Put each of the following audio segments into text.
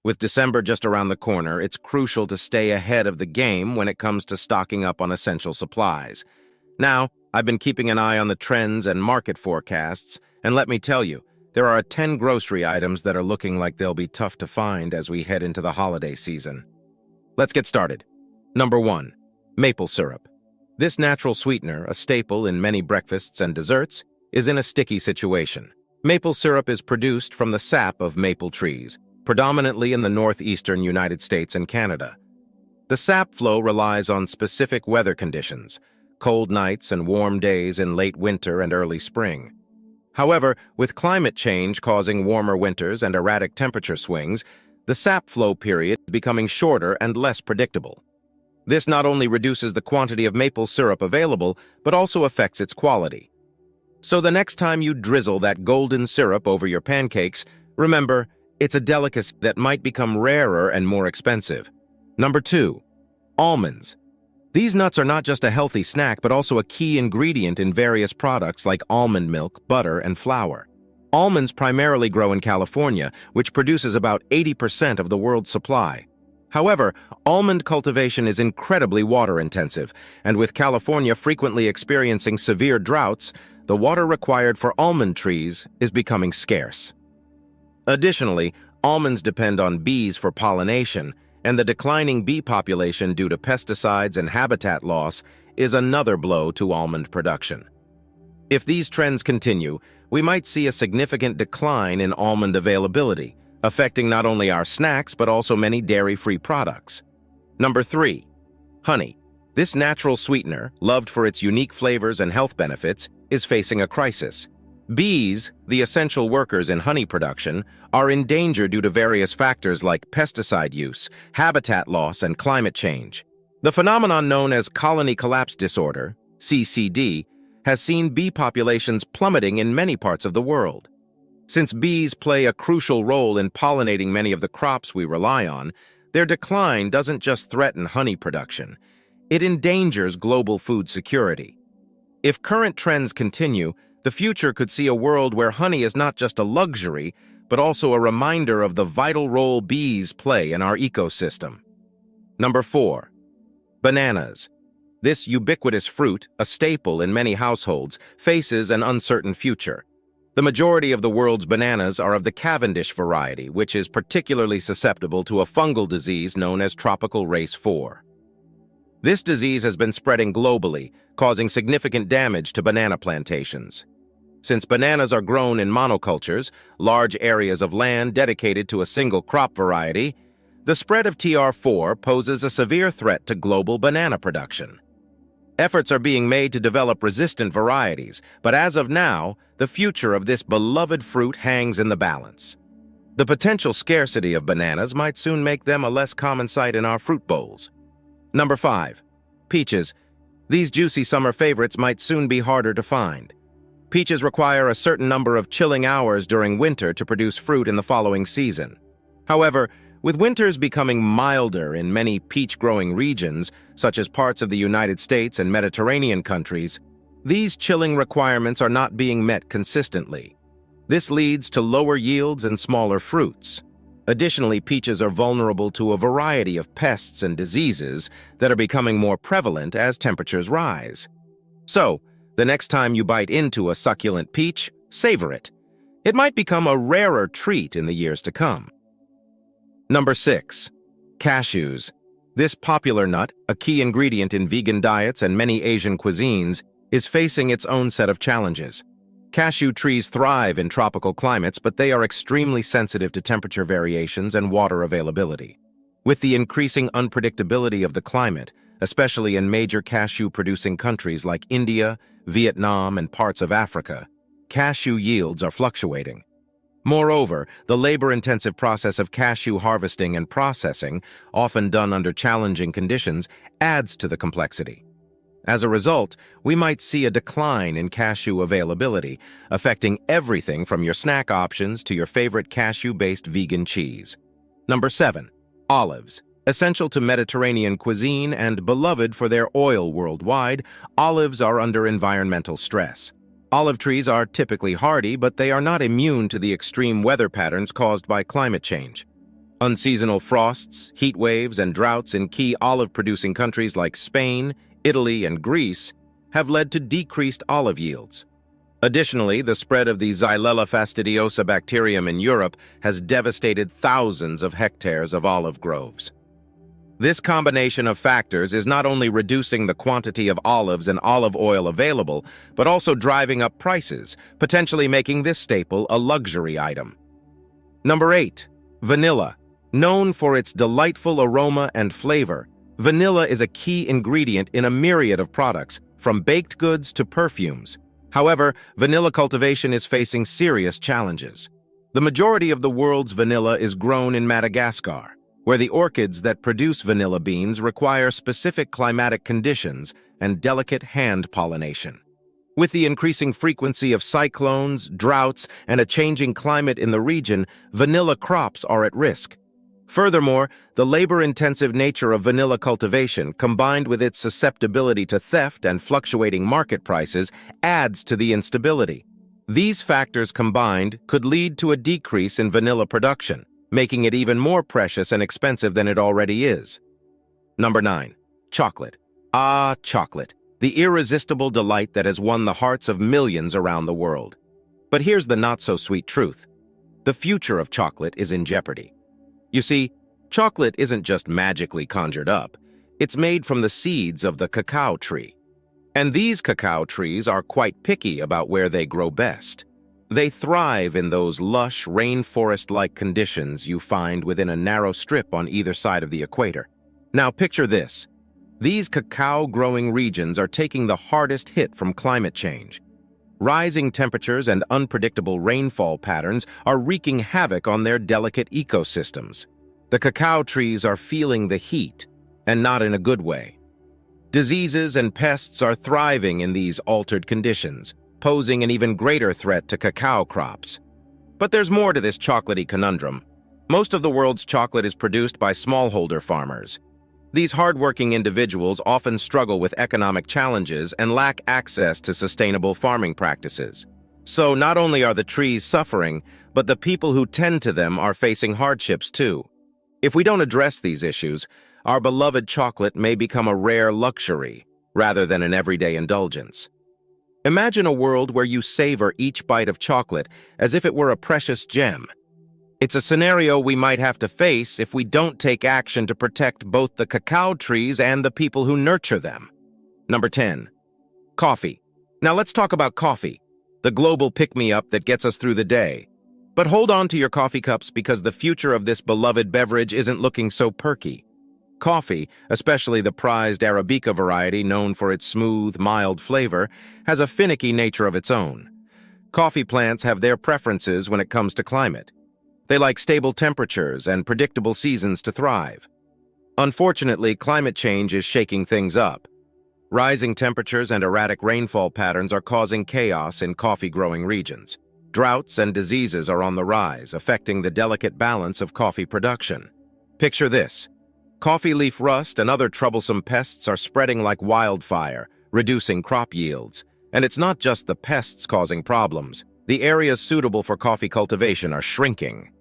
With December just around the corner, it's crucial to stay ahead of the game when it comes to stocking up on essential supplies. Now, I've been keeping an eye on the trends and market forecasts, and let me tell you, there are 10 grocery items that are looking like they'll be tough to find as we head into the holiday season. Let's get started. Number 1. Maple syrup. This natural sweetener, a staple in many breakfasts and desserts, is in a sticky situation. Maple syrup is produced from the sap of maple trees, predominantly in the northeastern United States and Canada. The sap flow relies on specific weather conditions, cold nights and warm days in late winter and early spring. However, with climate change causing warmer winters and erratic temperature swings, the sap flow period is becoming shorter and less predictable. This not only reduces the quantity of maple syrup available, but also affects its quality. So the next time you drizzle that golden syrup over your pancakes, remember, it's a delicacy that might become rarer and more expensive. Number 2. Almonds. These nuts are not just a healthy snack, but also a key ingredient in various products like almond milk, butter, and flour. Almonds primarily grow in California, which produces about 80% of the world's supply. However, almond cultivation is incredibly water-intensive, and with California frequently experiencing severe droughts, the water required for almond trees is becoming scarce. Additionally, almonds depend on bees for pollination, and the declining bee population due to pesticides and habitat loss is another blow to almond production. If these trends continue, we might see a significant decline in almond availability, affecting not only our snacks but also many dairy-free products. Number 3. Honey. This natural sweetener, loved for its unique flavors and health benefits, is facing a crisis. Bees, the essential workers in honey production, are in danger due to various factors like pesticide use, habitat loss, and climate change. The phenomenon known as colony collapse disorder, CCD, has seen bee populations plummeting in many parts of the world. Since bees play a crucial role in pollinating many of the crops we rely on, their decline doesn't just threaten honey production. It endangers global food security. If current trends continue, the future could see a world where honey is not just a luxury, but also a reminder of the vital role bees play in our ecosystem. Number 4. Bananas. This ubiquitous fruit, a staple in many households, faces an uncertain future. The majority of the world's bananas are of the Cavendish variety, which is particularly susceptible to a fungal disease known as tropical race 4. This disease has been spreading globally, causing significant damage to banana plantations. Since bananas are grown in monocultures, large areas of land dedicated to a single crop variety, the spread of TR4 poses a severe threat to global banana production. Efforts are being made to develop resistant varieties, but as of now, the future of this beloved fruit hangs in the balance. The potential scarcity of bananas might soon make them a less common sight in our fruit bowls. Number 5. Peaches. These juicy summer favorites might soon be harder to find. Peaches require a certain number of chilling hours during winter to produce fruit in the following season. However, with winters becoming milder in many peach-growing regions, such as parts of the United States and Mediterranean countries, these chilling requirements are not being met consistently. This leads to lower yields and smaller fruits. Additionally, peaches are vulnerable to a variety of pests and diseases that are becoming more prevalent as temperatures rise. So, the next time you bite into a succulent peach, savor it. It might become a rarer treat in the years to come. Number 6. Cashews. This popular nut, a key ingredient in vegan diets and many Asian cuisines, is facing its own set of challenges. Cashew trees thrive in tropical climates, but they are extremely sensitive to temperature variations and water availability. With the increasing unpredictability of the climate, especially in major cashew-producing countries like India, Vietnam, and parts of Africa, cashew yields are fluctuating. Moreover, the labor-intensive process of cashew harvesting and processing, often done under challenging conditions, adds to the complexity. As a result, we might see a decline in cashew availability, affecting everything from your snack options to your favorite cashew-based vegan cheese. Number 7. Olives. Essential to Mediterranean cuisine and beloved for their oil worldwide, olives are under environmental stress. Olive trees are typically hardy, but they are not immune to the extreme weather patterns caused by climate change. Unseasonal frosts, heat waves, and droughts in key olive-producing countries like Spain, Italy, and Greece have led to decreased olive yields. Additionally, the spread of the Xylella fastidiosa bacterium in Europe has devastated thousands of hectares of olive groves. This combination of factors is not only reducing the quantity of olives and olive oil available, but also driving up prices, potentially making this staple a luxury item. Number 8. Vanilla. Known for its delightful aroma and flavor, vanilla is a key ingredient in a myriad of products, from baked goods to perfumes. However, vanilla cultivation is facing serious challenges. The majority of the world's vanilla is grown in Madagascar, where the orchids that produce vanilla beans require specific climatic conditions and delicate hand pollination. With the increasing frequency of cyclones, droughts, and a changing climate in the region, vanilla crops are at risk. Furthermore, the labor-intensive nature of vanilla cultivation, combined with its susceptibility to theft and fluctuating market prices, adds to the instability. These factors combined could lead to a decrease in vanilla production, making it even more precious and expensive than it already is. Number 9. Chocolate. Ah, chocolate, the irresistible delight that has won the hearts of millions around the world. But here's the not-so-sweet truth. The future of chocolate is in jeopardy. You see, chocolate isn't just magically conjured up. It's made from the seeds of the cacao tree. And these cacao trees are quite picky about where they grow best. They thrive in those lush, rainforest-like conditions you find within a narrow strip on either side of the equator. Now picture this. These cacao-growing regions are taking the hardest hit from climate change. Rising temperatures and unpredictable rainfall patterns are wreaking havoc on their delicate ecosystems. The cacao trees are feeling the heat, and not in a good way. Diseases and pests are thriving in these altered conditions, posing an even greater threat to cacao crops. But there's more to this chocolatey conundrum. Most of the world's chocolate is produced by smallholder farmers. These hardworking individuals often struggle with economic challenges and lack access to sustainable farming practices. So not only are the trees suffering, but the people who tend to them are facing hardships too. If we don't address these issues, our beloved chocolate may become a rare luxury rather than an everyday indulgence. Imagine a world where you savor each bite of chocolate as if it were a precious gem. It's a scenario we might have to face if we don't take action to protect both the cacao trees and the people who nurture them. Number 10. Coffee. Now let's talk about coffee, the global pick-me-up that gets us through the day. But hold on to your coffee cups because the future of this beloved beverage isn't looking so perky. Coffee, especially the prized Arabica variety known for its smooth, mild flavor, has a finicky nature of its own. Coffee plants have their preferences when it comes to climate. They like stable temperatures and predictable seasons to thrive. Unfortunately, climate change is shaking things up. Rising temperatures and erratic rainfall patterns are causing chaos in coffee-growing regions. Droughts and diseases are on the rise, affecting the delicate balance of coffee production. Picture this. Coffee leaf rust and other troublesome pests are spreading like wildfire, reducing crop yields. And it's not just the pests causing problems. The areas suitable for coffee cultivation are shrinking.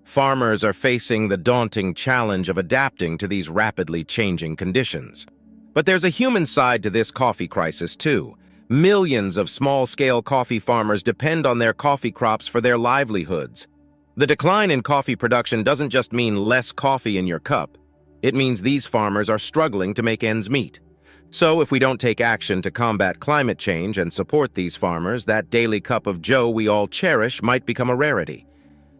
Farmers are facing the daunting challenge of adapting to these rapidly changing conditions. But there's a human side to this coffee crisis, too. Millions of small-scale coffee farmers depend on their coffee crops for their livelihoods. The decline in coffee production doesn't just mean less coffee in your cup. It means these farmers are struggling to make ends meet. So if we don't take action to combat climate change and support these farmers, that daily cup of joe we all cherish might become a rarity.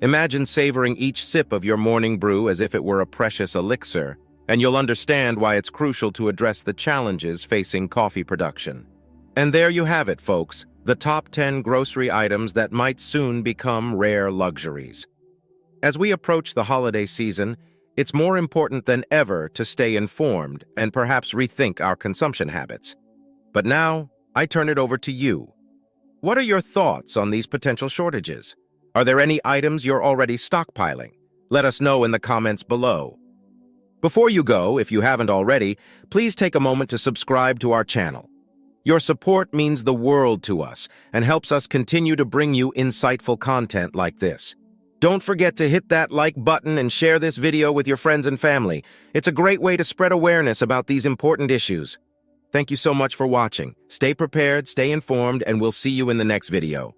Imagine savoring each sip of your morning brew as if it were a precious elixir, and you'll understand why it's crucial to address the challenges facing coffee production. And there you have it, folks, the top 10 grocery items that might soon become rare luxuries. As we approach the holiday season, it's more important than ever to stay informed and perhaps rethink our consumption habits. But now, I turn it over to you. What are your thoughts on these potential shortages? Are there any items you're already stockpiling? Let us know in the comments below. Before you go, if you haven't already, please take a moment to subscribe to our channel. Your support means the world to us and helps us continue to bring you insightful content like this. Don't forget to hit that like button and share this video with your friends and family. It's a great way to spread awareness about these important issues. Thank you so much for watching. Stay prepared, stay informed, and we'll see you in the next video.